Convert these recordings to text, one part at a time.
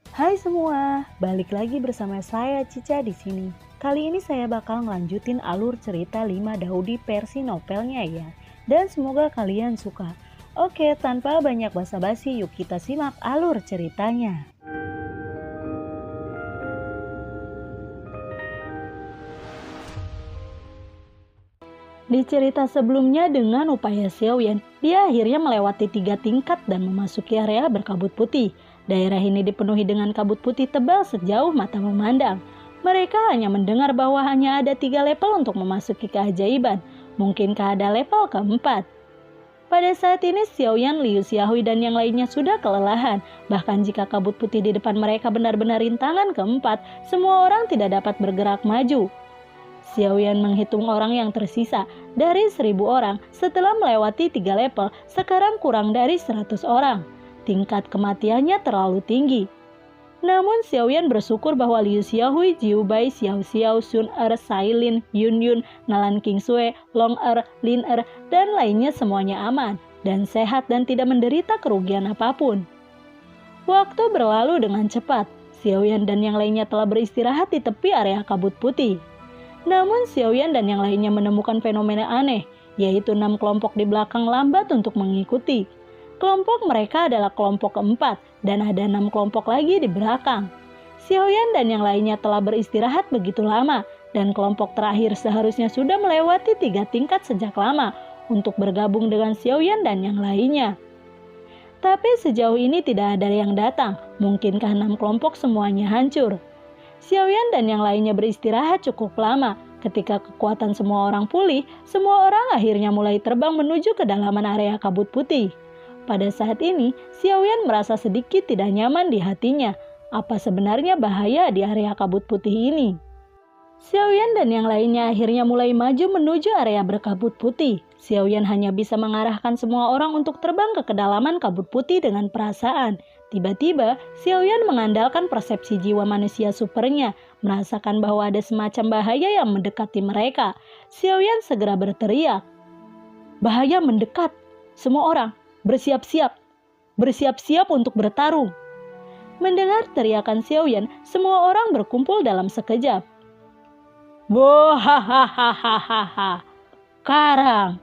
Hai semua, balik lagi bersama saya Cica di sini. Kali ini saya bakal ngelanjutin alur cerita 5 Daudi versi novelnya ya. Dan semoga kalian suka. Oke, tanpa banyak basa-basi, yuk kita simak alur ceritanya. Di cerita sebelumnya dengan upaya Xiaoyan, dia akhirnya melewati 3 tingkat dan memasuki area berkabut putih. Daerah ini dipenuhi dengan kabut putih tebal sejauh mata memandang. Mereka hanya mendengar bahwa hanya ada 3 level untuk memasuki keajaiban. Mungkinkah ada level keempat? Pada saat ini Xiaoyan, Liu Xiaohui dan yang lainnya sudah kelelahan. Bahkan jika kabut putih di depan mereka benar-benar rintangan keempat, semua orang tidak dapat bergerak maju. Xiaoyan menghitung orang yang tersisa. Dari 1.000 orang, setelah melewati 3 level, sekarang kurang dari 100 orang. Tingkat kematiannya terlalu tinggi. Namun Xiaoyan bersyukur bahwa Liu Xiaohui, Jiu Bai, Xiao Xiao, Sun Er, Sai Lin, Yun Yun, Nalan Kingsue, Long Er, Lin Er, dan lainnya semuanya aman dan sehat dan tidak menderita kerugian apapun. Waktu berlalu dengan cepat. Xiaoyan dan yang lainnya telah beristirahat di tepi area kabut putih. Namun Xiaoyan dan yang lainnya menemukan fenomena aneh, yaitu 6 kelompok di belakang lambat untuk mengikuti. Kelompok mereka adalah kelompok keempat dan ada 6 kelompok lagi di belakang. Xiaoyan dan yang lainnya telah beristirahat begitu lama dan kelompok terakhir seharusnya sudah melewati 3 tingkat sejak lama untuk bergabung dengan Xiaoyan dan yang lainnya. Tapi sejauh ini tidak ada yang datang, mungkinkah 6 kelompok semuanya hancur? Xiaoyan dan yang lainnya beristirahat cukup lama. Ketika kekuatan semua orang pulih, semua orang akhirnya mulai terbang menuju kedalaman area kabut putih. Pada saat ini, Xiaoyan merasa sedikit tidak nyaman di hatinya. Apa sebenarnya bahaya di area kabut putih ini? Xiaoyan dan yang lainnya akhirnya mulai maju menuju area berkabut putih. Xiaoyan hanya bisa mengarahkan semua orang untuk terbang ke kedalaman kabut putih dengan perasaan. Tiba-tiba, Xiaoyan mengandalkan persepsi jiwa manusia supernya, merasakan bahwa ada semacam bahaya yang mendekati mereka. Xiaoyan segera berteriak, "Bahaya mendekat! Semua orang, bersiap-siap! Bersiap-siap untuk bertarung!" Mendengar teriakan Xiaoyan, semua orang berkumpul dalam sekejap. "Bohahaha, karang!"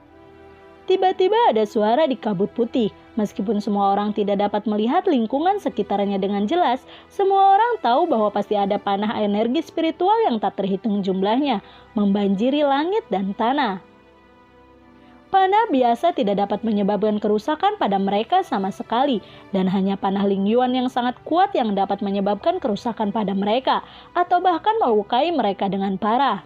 Tiba-tiba ada suara di kabut putih. Meskipun semua orang tidak dapat melihat lingkungan sekitarnya dengan jelas, semua orang tahu bahwa pasti ada panah energi spiritual yang tak terhitung jumlahnya, membanjiri langit dan tanah. Panah biasa tidak dapat menyebabkan kerusakan pada mereka sama sekali, dan hanya panah Ling Yuan yang sangat kuat yang dapat menyebabkan kerusakan pada mereka, atau bahkan melukai mereka dengan parah.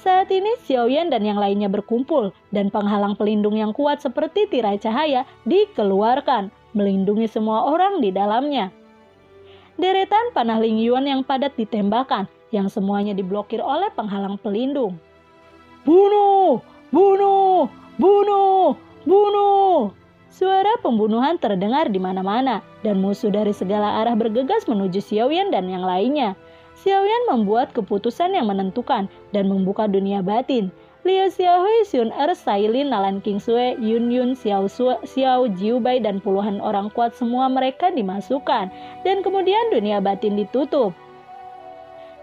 Saat ini Xiaoyan dan yang lainnya berkumpul dan penghalang pelindung yang kuat seperti tirai cahaya dikeluarkan, melindungi semua orang di dalamnya. Deretan panah Ling Yuan yang padat ditembakkan, yang semuanya diblokir oleh penghalang pelindung. "Bunuh! Bunuh! Bunuh! Bunuh!" Suara pembunuhan terdengar di mana-mana dan musuh dari segala arah bergegas menuju Xiaoyan dan yang lainnya. Xiaoyan membuat keputusan yang menentukan dan membuka dunia batin. Liu Xiaohui, Sun Er, Sai Lin, Nalan Kingsue, Yun Yun, Xiao Jiu Bai dan puluhan orang kuat semua mereka dimasukkan dan kemudian dunia batin ditutup.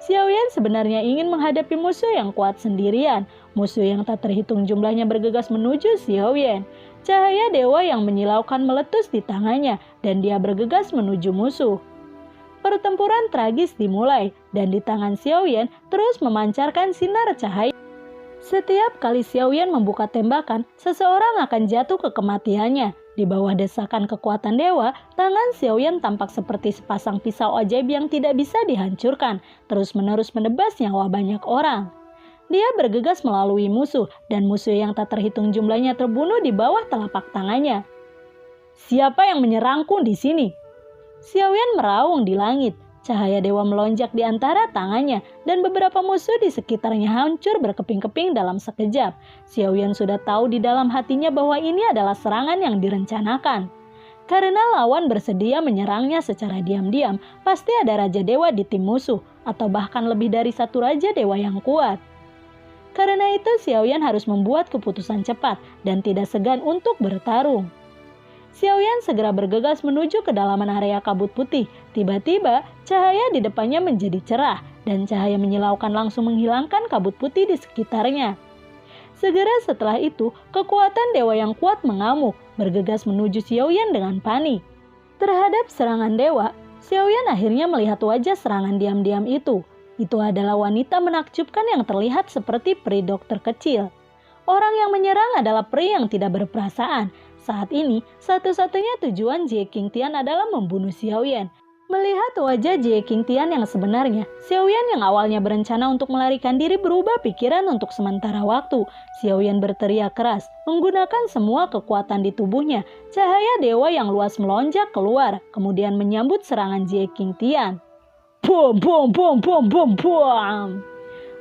Xiaoyan sebenarnya ingin menghadapi musuh yang kuat sendirian. Musuh yang tak terhitung jumlahnya bergegas menuju Xiaoyan. Cahaya dewa yang menyilaukan meletus di tangannya dan dia bergegas menuju musuh. Pertempuran tragis dimulai dan di tangan Xiaoyan terus memancarkan sinar cahaya. Setiap kali Xiaoyan membuka tembakan, seseorang akan jatuh ke kematiannya. Di bawah desakan kekuatan dewa, tangan Xiaoyan tampak seperti sepasang pisau ajaib yang tidak bisa dihancurkan, terus-menerus menebas nyawa banyak orang. Dia bergegas melalui musuh dan musuh yang tak terhitung jumlahnya terbunuh di bawah telapak tangannya. "Siapa yang menyerangku di sini?" Xiaoyan meraung di langit. Cahaya dewa melonjak di antara tangannya dan beberapa musuh di sekitarnya hancur berkeping-keping dalam sekejap. Xiaoyan sudah tahu di dalam hatinya bahwa ini adalah serangan yang direncanakan. Karena lawan bersedia menyerangnya secara diam-diam, pasti ada raja dewa di tim musuh atau bahkan lebih dari satu raja dewa yang kuat. Karena itu Xiaoyan harus membuat keputusan cepat dan tidak segan untuk bertarung. Xiaoyan segera bergegas menuju ke dalaman area kabut putih. Tiba-tiba, cahaya di depannya menjadi cerah dan cahaya menyilaukan langsung menghilangkan kabut putih di sekitarnya. Segera setelah itu, kekuatan dewa yang kuat mengamuk, bergegas menuju Xiaoyan dengan panik. Terhadap serangan dewa, Xiaoyan akhirnya melihat wajah serangan diam-diam itu. Itu adalah wanita menakjubkan yang terlihat seperti peri dokter kecil. Orang yang menyerang adalah peri yang tidak berperasaan. Saat ini, satu-satunya tujuan Jie Qingtian adalah membunuh Xiaoyan. Melihat wajah Jie Qingtian yang sebenarnya, Xiaoyan yang awalnya berencana untuk melarikan diri berubah pikiran untuk sementara waktu. Xiaoyan berteriak keras, menggunakan semua kekuatan di tubuhnya. Cahaya dewa yang luas melonjak keluar, kemudian menyambut serangan Jie Qingtian. Bom, bom, bom, bom, bom, bom.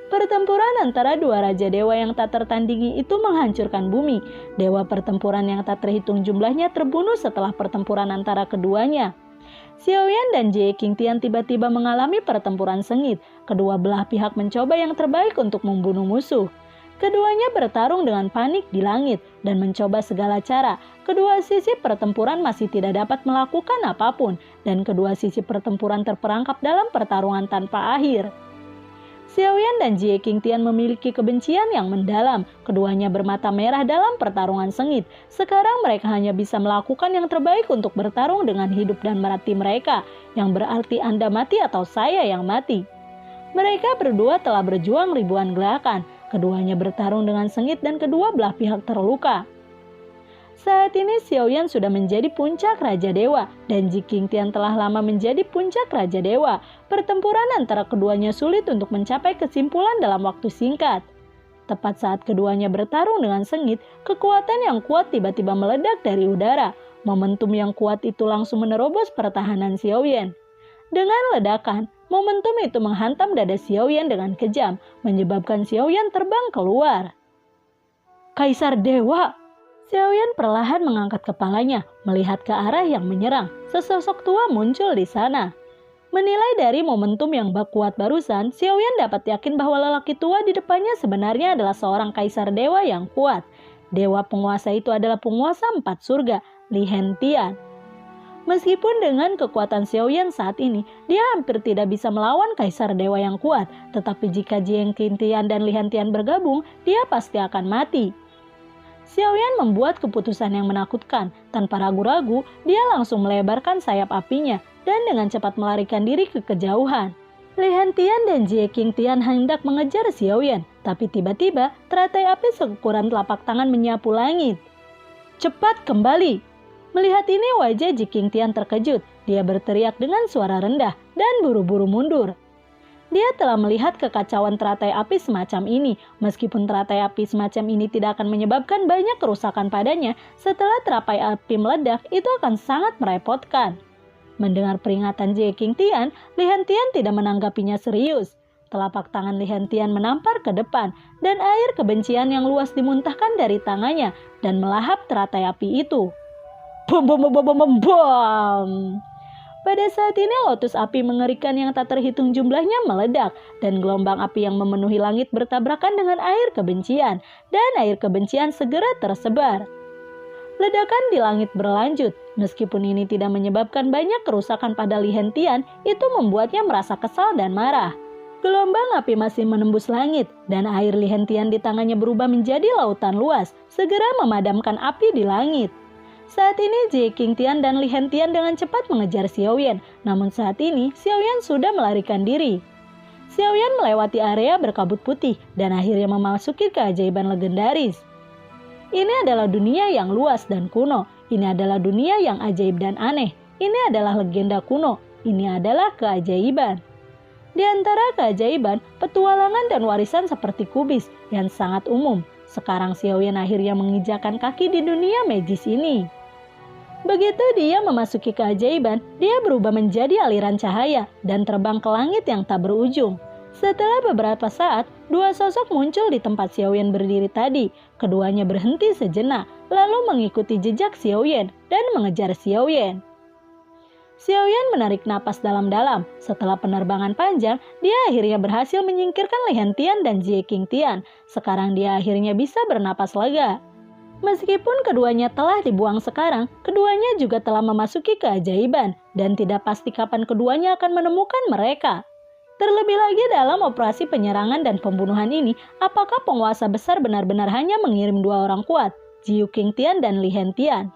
Pertempuran antara dua raja dewa yang tak tertandingi itu menghancurkan bumi. Dewa pertempuran yang tak terhitung jumlahnya terbunuh setelah pertempuran antara keduanya. Xiaoyan dan Jie Qingtian tiba-tiba mengalami pertempuran sengit. Kedua belah pihak mencoba yang terbaik untuk membunuh musuh. Keduanya bertarung dengan panik di langit dan mencoba segala cara. Kedua sisi pertempuran masih tidak dapat melakukan apapun dan kedua sisi pertempuran terperangkap dalam pertarungan tanpa akhir. Xiaoyan dan Jie Qingtian memiliki kebencian yang mendalam. Keduanya bermata merah dalam pertarungan sengit. Sekarang mereka hanya bisa melakukan yang terbaik untuk bertarung dengan hidup dan mati mereka, yang berarti Anda mati atau saya yang mati. Mereka berdua telah berjuang ribuan gerakan. Keduanya bertarung dengan sengit dan kedua belah pihak terluka. Saat ini Xiaoyan sudah menjadi puncak Raja Dewa dan Jie Qingtian telah lama menjadi puncak Raja Dewa. Pertempuran antara keduanya sulit untuk mencapai kesimpulan dalam waktu singkat. Tepat saat keduanya bertarung dengan sengit, kekuatan yang kuat tiba-tiba meledak dari udara. Momentum yang kuat itu langsung menerobos pertahanan Xiaoyan. Dengan ledakan, momentum itu menghantam dada Xiaoyan dengan kejam, menyebabkan Xiaoyan terbang keluar. Kaisar Dewa! Xiaoyan perlahan mengangkat kepalanya, melihat ke arah yang menyerang. Sesosok tua muncul di sana. Menilai dari momentum yang kuat barusan, Xiaoyan dapat yakin bahwa lelaki tua di depannya sebenarnya adalah seorang kaisar dewa yang kuat. Dewa penguasa itu adalah penguasa 4 surga, Li Hentian. Meskipun dengan kekuatan Xiaoyan saat ini, dia hampir tidak bisa melawan kaisar dewa yang kuat. Tetapi jika Jie Qingtian dan Li Hentian bergabung, dia pasti akan mati. Xiaoyan membuat keputusan yang menakutkan. Tanpa ragu-ragu, dia langsung melebarkan sayap apinya dan dengan cepat melarikan diri ke kejauhan. Li Hentian dan Jie Qingtian hendak mengejar Xiaoyan, tapi tiba-tiba teratai api seukuran telapak tangan menyapu langit. Cepat kembali! Melihat ini wajah Jie Qingtian terkejut. Dia berteriak dengan suara rendah dan buru-buru mundur. Dia telah melihat kekacauan teratai api semacam ini. Meskipun teratai api semacam ini tidak akan menyebabkan banyak kerusakan padanya, setelah teratai api meledak, itu akan sangat merepotkan. Mendengar peringatan Jie Qingtian, Li Hentian tidak menanggapinya serius. Telapak tangan Li Hentian menampar ke depan, dan air kebencian yang luas dimuntahkan dari tangannya dan melahap teratai api itu. Bom, bom, bom, bom, bom, bom. Pada saat ini lotus api mengerikan yang tak terhitung jumlahnya meledak dan gelombang api yang memenuhi langit bertabrakan dengan air kebencian dan air kebencian segera tersebar. Ledakan di langit berlanjut, meskipun ini tidak menyebabkan banyak kerusakan pada Li Hentian, itu membuatnya merasa kesal dan marah. Gelombang api masih menembus langit dan air Li Hentian di tangannya berubah menjadi lautan luas, segera memadamkan api di langit. Saat ini Jie Qingtian dan Li Hentian dengan cepat mengejar Xiaoyan, namun saat ini Xiaoyan sudah melarikan diri. Xiaoyan melewati area berkabut putih dan akhirnya memasuki keajaiban legendaris. Ini adalah dunia yang luas dan kuno. Ini adalah dunia yang ajaib dan aneh. Ini adalah legenda kuno. Ini adalah keajaiban. Di antara keajaiban, petualangan dan warisan seperti kubis yang sangat umum. Sekarang Xiaoyan akhirnya menginjakan kaki di dunia magis ini. Begitu dia memasuki keajaiban, dia berubah menjadi aliran cahaya dan terbang ke langit yang tak berujung. Setelah beberapa saat, dua sosok muncul di tempat Xiaoyan berdiri tadi. Keduanya berhenti sejenak, lalu mengikuti jejak Xiaoyan dan mengejar Xiaoyan. Xiaoyan menarik napas dalam-dalam. Setelah penerbangan panjang, dia akhirnya berhasil menyingkirkan Li Hentian dan Jie Qingtian. Sekarang dia akhirnya bisa bernapas lega. Meskipun keduanya telah dibuang sekarang, keduanya juga telah memasuki keajaiban dan tidak pasti kapan keduanya akan menemukan mereka. Terlebih lagi dalam operasi penyerangan dan pembunuhan ini, apakah penguasa besar benar-benar hanya mengirim dua orang kuat, Jiu Qingtian dan Li Hentian?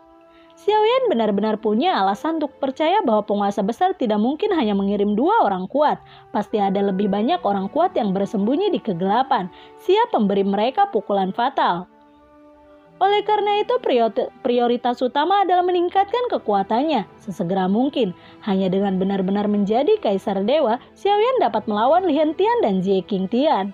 Xiao Yan benar-benar punya alasan untuk percaya bahwa penguasa besar tidak mungkin hanya mengirim dua orang kuat. Pasti ada lebih banyak orang kuat yang bersembunyi di kegelapan, siap memberi mereka pukulan fatal. Oleh karena itu, prioritas utama adalah meningkatkan kekuatannya sesegera mungkin. Hanya dengan benar-benar menjadi kaisar dewa, Xiao Yan dapat melawan Li Hentian dan Jie Qingtian.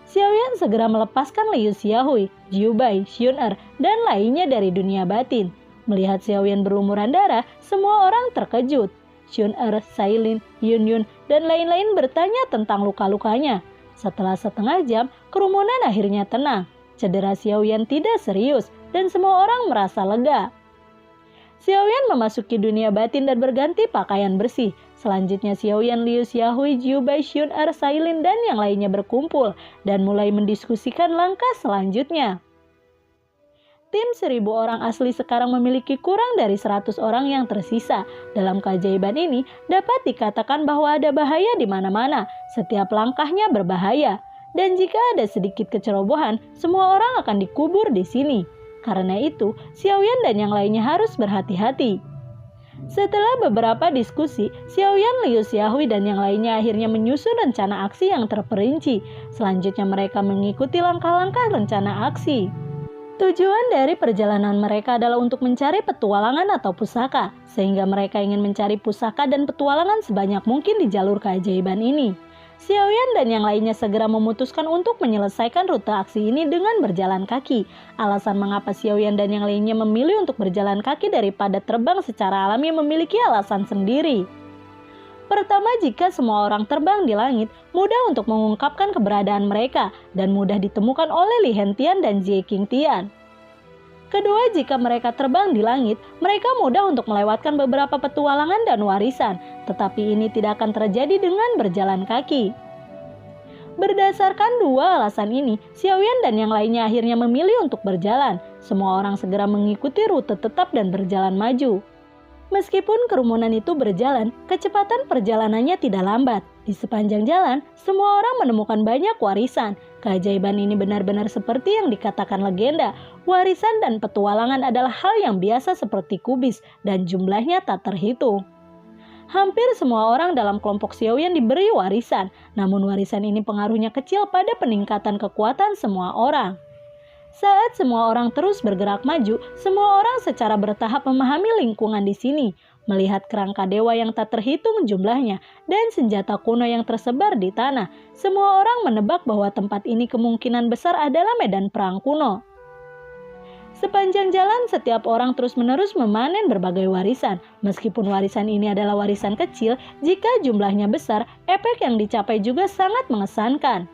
Xiao Yan segera melepaskan Liu Xiaohui, Jiu Bai, Xun Er, dan lainnya dari dunia batin. Melihat Xiao Yan berlumuran darah, semua orang terkejut. Xun Er, Sailin, Yun Yun, dan lain-lain bertanya tentang luka-lukanya. Setelah setengah jam, kerumunan akhirnya tenang. Cedera Xiao Yan tidak serius dan semua orang merasa lega. Xiao Yan memasuki dunia batin dan berganti pakaian bersih. Selanjutnya Xiao Yan, Liu Xiaohui, Jiu Bai, Xun Er, Sailin, dan yang lainnya berkumpul dan mulai mendiskusikan langkah selanjutnya. Tim 1000 orang asli sekarang memiliki kurang dari 100 orang yang tersisa. Dalam keajaiban ini dapat dikatakan bahwa ada bahaya di mana-mana. Setiap langkahnya berbahaya. Dan jika ada sedikit kecerobohan, semua orang akan dikubur di sini. Karena itu, Xiao Yan dan yang lainnya harus berhati-hati. Setelah beberapa diskusi, Xiao Yan, Liu Xiaohui, dan yang lainnya akhirnya menyusun rencana aksi yang terperinci. Selanjutnya mereka mengikuti langkah-langkah rencana aksi. Tujuan dari perjalanan mereka adalah untuk mencari petualangan atau pusaka, sehingga mereka ingin mencari pusaka dan petualangan sebanyak mungkin di jalur keajaiban ini. Xiao Yan dan yang lainnya segera memutuskan untuk menyelesaikan rute aksi ini dengan berjalan kaki. Alasan mengapa Xiao Yan dan yang lainnya memilih untuk berjalan kaki daripada terbang secara alami memiliki alasan sendiri. Pertama, jika semua orang terbang di langit, mudah untuk mengungkapkan keberadaan mereka dan mudah ditemukan oleh Li Hentian dan Jie Qingtian. Kedua, jika mereka terbang di langit, mereka mudah untuk melewatkan beberapa petualangan dan warisan, tetapi ini tidak akan terjadi dengan berjalan kaki. Berdasarkan dua alasan ini, Xiao Yan dan yang lainnya akhirnya memilih untuk berjalan. Semua orang segera mengikuti rute tetap dan berjalan maju. Meskipun kerumunan itu berjalan, kecepatan perjalanannya tidak lambat. Di sepanjang jalan, semua orang menemukan banyak warisan. Keajaiban ini benar-benar seperti yang dikatakan legenda. Warisan dan petualangan adalah hal yang biasa seperti kubis dan jumlahnya tak terhitung. Hampir semua orang dalam kelompok Xiao Yan diberi warisan, namun warisan ini pengaruhnya kecil pada peningkatan kekuatan semua orang. Saat semua orang terus bergerak maju, semua orang secara bertahap memahami lingkungan di sini, melihat kerangka dewa yang tak terhitung jumlahnya dan senjata kuno yang tersebar di tanah. Semua orang menebak bahwa tempat ini kemungkinan besar adalah medan perang kuno. Sepanjang jalan, setiap orang terus-menerus memanen berbagai warisan. Meskipun warisan ini adalah warisan kecil, jika jumlahnya besar, efek yang dicapai juga sangat mengesankan.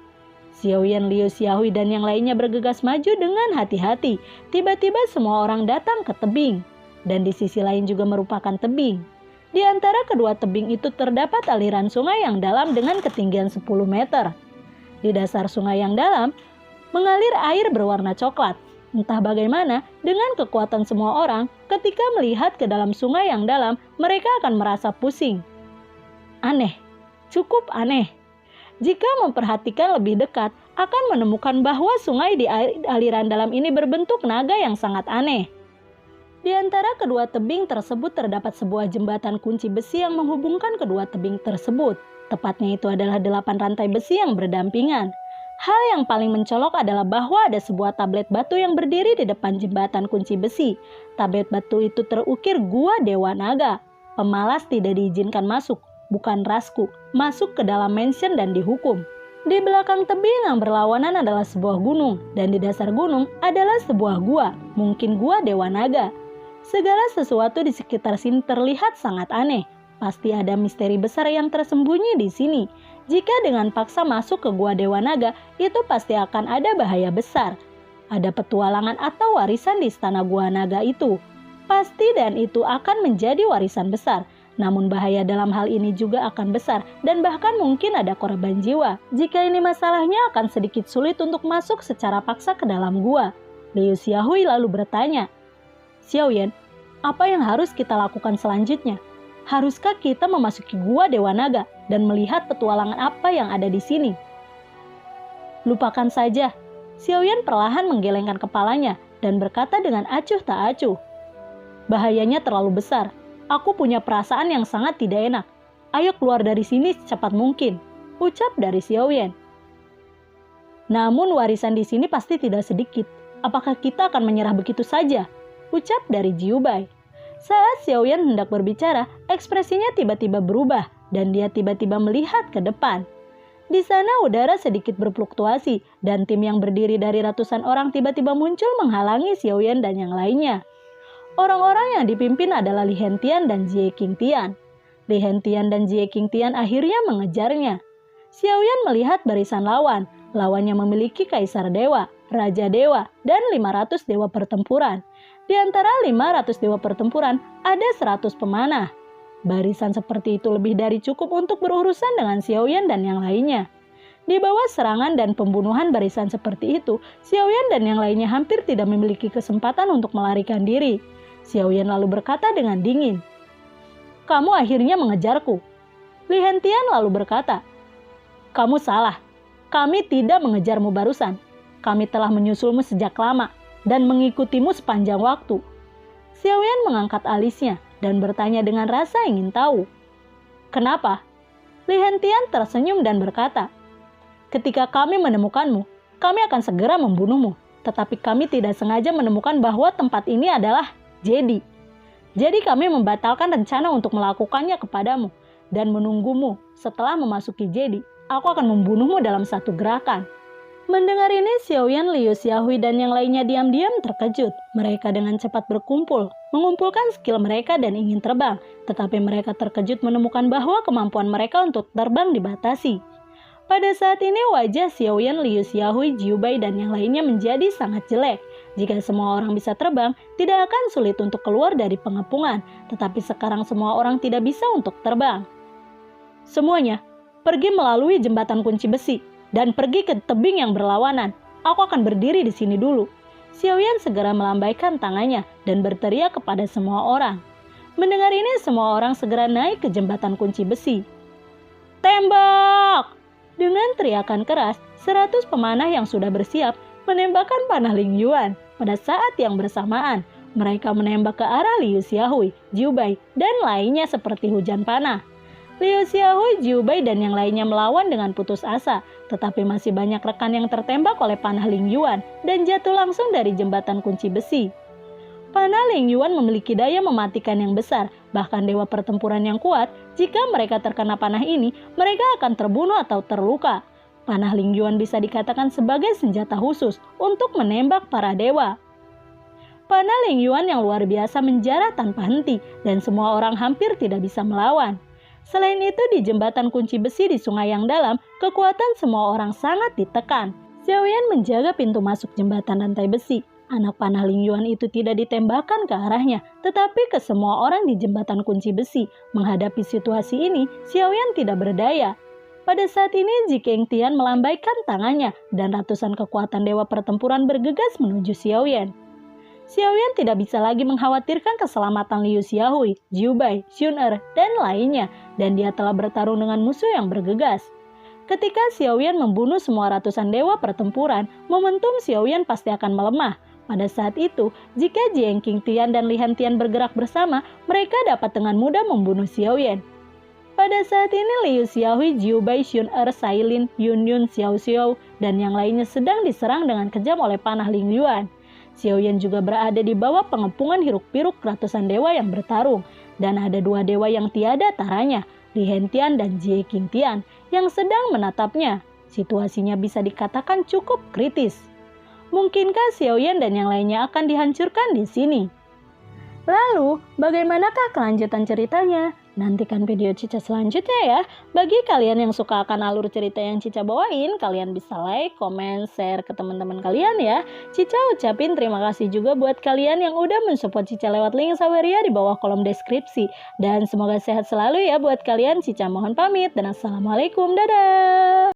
Xiao Yan, Liu Xiaohui, dan yang lainnya bergegas maju dengan hati-hati. Tiba-tiba semua orang datang ke tebing. Dan di sisi lain juga merupakan tebing. Di antara kedua tebing itu terdapat aliran sungai yang dalam dengan ketinggian 10 meter. Di dasar sungai yang dalam, mengalir air berwarna coklat. Entah bagaimana, dengan kekuatan semua orang, ketika melihat ke dalam sungai yang dalam, mereka akan merasa pusing. Aneh, cukup aneh. Jika memperhatikan lebih dekat, akan menemukan bahwa sungai di aliran dalam ini berbentuk naga yang sangat aneh. Di antara kedua tebing tersebut terdapat sebuah jembatan kunci besi yang menghubungkan kedua tebing tersebut. Tepatnya itu adalah 8 rantai besi yang berdampingan. Hal yang paling mencolok adalah bahwa ada sebuah tablet batu yang berdiri di depan jembatan kunci besi. Tablet batu itu terukir Gua Dewa Naga. Pemalas tidak diizinkan masuk, bukan rasku, masuk ke dalam mansion dan dihukum. Di belakang tebing yang berlawanan adalah sebuah gunung, dan di dasar gunung adalah sebuah gua, mungkin Gua Dewa Naga. Segala sesuatu di sekitar sini terlihat sangat aneh. Pasti ada misteri besar yang tersembunyi di sini. Jika dengan paksa masuk ke Gua Dewa Naga, itu pasti akan ada bahaya besar. Ada petualangan atau warisan di istana Gua Naga itu. Pasti dan itu akan menjadi warisan besar. Namun bahaya dalam hal ini juga akan besar dan bahkan mungkin ada korban jiwa. Jika ini masalahnya akan sedikit sulit untuk masuk secara paksa ke dalam gua. Liu Xiaohui lalu bertanya, "Xiaoyan, apa yang harus kita lakukan selanjutnya? Haruskah kita memasuki gua Dewa Naga dan melihat petualangan apa yang ada di sini?" "Lupakan saja." Xiaoyan perlahan menggelengkan kepalanya dan berkata dengan acuh tak acuh, "Bahayanya terlalu besar. Aku punya perasaan yang sangat tidak enak. Ayo keluar dari sini secepat mungkin," ucap dari Xiaoyan. "Namun warisan di sini pasti tidak sedikit. Apakah kita akan menyerah begitu saja?" ucap dari Jiu Bai. Saat Xiaoyan hendak berbicara, ekspresinya tiba-tiba berubah dan dia tiba-tiba melihat ke depan. Di sana udara sedikit berfluktuasi dan tim yang berdiri dari ratusan orang tiba-tiba muncul menghalangi Xiaoyan dan yang lainnya. Orang-orang yang dipimpin adalah Li Hentian dan Jie Qingtian. Li Hentian dan Jie Qingtian akhirnya mengejarnya. Xiaoyan melihat barisan lawan. Lawannya memiliki Kaisar Dewa, Raja Dewa, dan 500 dewa pertempuran. Di antara 500 dewa pertempuran, ada 100 pemanah. Barisan seperti itu lebih dari cukup untuk berurusan dengan Xiaoyan dan yang lainnya. Di bawah serangan dan pembunuhan barisan seperti itu, Xiaoyan dan yang lainnya hampir tidak memiliki kesempatan untuk melarikan diri. Xiaoyan lalu berkata dengan dingin, "Kamu akhirnya mengejarku." Li Hentian lalu berkata, "Kamu salah. Kami tidak mengejarmu barusan. Kami telah menyusulmu sejak lama dan mengikutimu sepanjang waktu." Xiaoyan mengangkat alisnya dan bertanya dengan rasa ingin tahu. "Kenapa?" Li Hentian tersenyum dan berkata, "Ketika kami menemukanmu, kami akan segera membunuhmu. Tetapi kami tidak sengaja menemukan bahwa tempat ini adalah Jedi. Jadi kami membatalkan rencana untuk melakukannya kepadamu dan menunggumu. Setelah memasuki Jedi, aku akan membunuhmu dalam satu gerakan." Mendengar ini, Xiaoyan, Liu Xiaohui, dan yang lainnya diam-diam terkejut. Mereka dengan cepat mengumpulkan skill mereka dan ingin terbang. Tetapi mereka terkejut menemukan bahwa kemampuan mereka untuk terbang dibatasi. Pada saat ini wajah Xiaoyan, Liu Xiaohui, Jiu Bai, dan yang lainnya menjadi sangat jelek. Jika semua orang bisa terbang, tidak akan sulit untuk keluar dari pengepungan. Tetapi sekarang semua orang tidak bisa untuk terbang. "Semuanya, pergi melalui jembatan kunci besi dan pergi ke tebing yang berlawanan. Aku akan berdiri di sini dulu." Xiaoyan segera melambaikan tangannya dan berteriak kepada semua orang. Mendengar ini, semua orang segera naik ke jembatan kunci besi. "Tembak!" Dengan teriakan keras, 100 pemanah yang sudah bersiap menembakkan panah Ling Yuan. Pada saat yang bersamaan, mereka menembak ke arah Liu Xiaohui, Jiu Bai, dan lainnya seperti hujan panah. Liu Xiaohui, Jiu Bai, dan yang lainnya melawan dengan putus asa, tetapi masih banyak rekan yang tertembak oleh panah Ling Yuan dan jatuh langsung dari jembatan kunci besi. Panah Ling Yuan memiliki daya mematikan yang besar, bahkan dewa pertempuran yang kuat, jika mereka terkena panah ini, mereka akan terbunuh atau terluka. Panah Ling Yuan bisa dikatakan sebagai senjata khusus untuk menembak para dewa. Panah Ling Yuan yang luar biasa menjarah tanpa henti, dan semua orang hampir tidak bisa melawan. Selain itu, di jembatan kunci besi di sungai yang dalam, kekuatan semua orang sangat ditekan. Xiaoyan menjaga pintu masuk jembatan rantai besi. Anak panah Ling Yuan itu tidak ditembakkan ke arahnya, tetapi ke semua orang di jembatan kunci besi. Menghadapi situasi ini, Xiaoyan tidak berdaya. Pada saat ini, Jie Qingtian melambaikan tangannya dan ratusan kekuatan dewa pertempuran bergegas menuju Xiaoyan. Xiaoyan tidak bisa lagi mengkhawatirkan keselamatan Liu Xiaohui, Jiu Bai, Xun Er, dan lainnya, dan dia telah bertarung dengan musuh yang bergegas. Ketika Xiaoyan membunuh semua ratusan dewa pertempuran, momentum Xiaoyan pasti akan melemah. Pada saat itu, jika Jie Qingtian dan Li Hentian bergerak bersama, mereka dapat dengan mudah membunuh Xiaoyan. Pada saat ini, Liu Xiaohui, Jiu Bai, Xun Er, Sailin, Yun Yun, Xiao Xiao, dan yang lainnya sedang diserang dengan kejam oleh panah Ling Yuan. Xiaoyan juga berada di bawah pengepungan hiruk-pikuk ratusan dewa yang bertarung, dan ada 2 dewa yang tiada taranya, Li Hentian dan Jie Qingtian, yang sedang menatapnya. Situasinya bisa dikatakan cukup kritis. Mungkinkah Xiaoyan dan yang lainnya akan dihancurkan di sini? Lalu, bagaimanakah kelanjutan ceritanya? Nantikan video Cica selanjutnya ya. Bagi kalian yang suka akan alur cerita yang Cica bawain, kalian bisa like, komen, share ke teman-teman kalian ya. Cica ucapin terima kasih juga buat kalian yang udah mensupport Cica lewat link Saweria di bawah kolom deskripsi. Dan semoga sehat selalu ya buat kalian. Cica mohon pamit dan assalamualaikum. Dadah!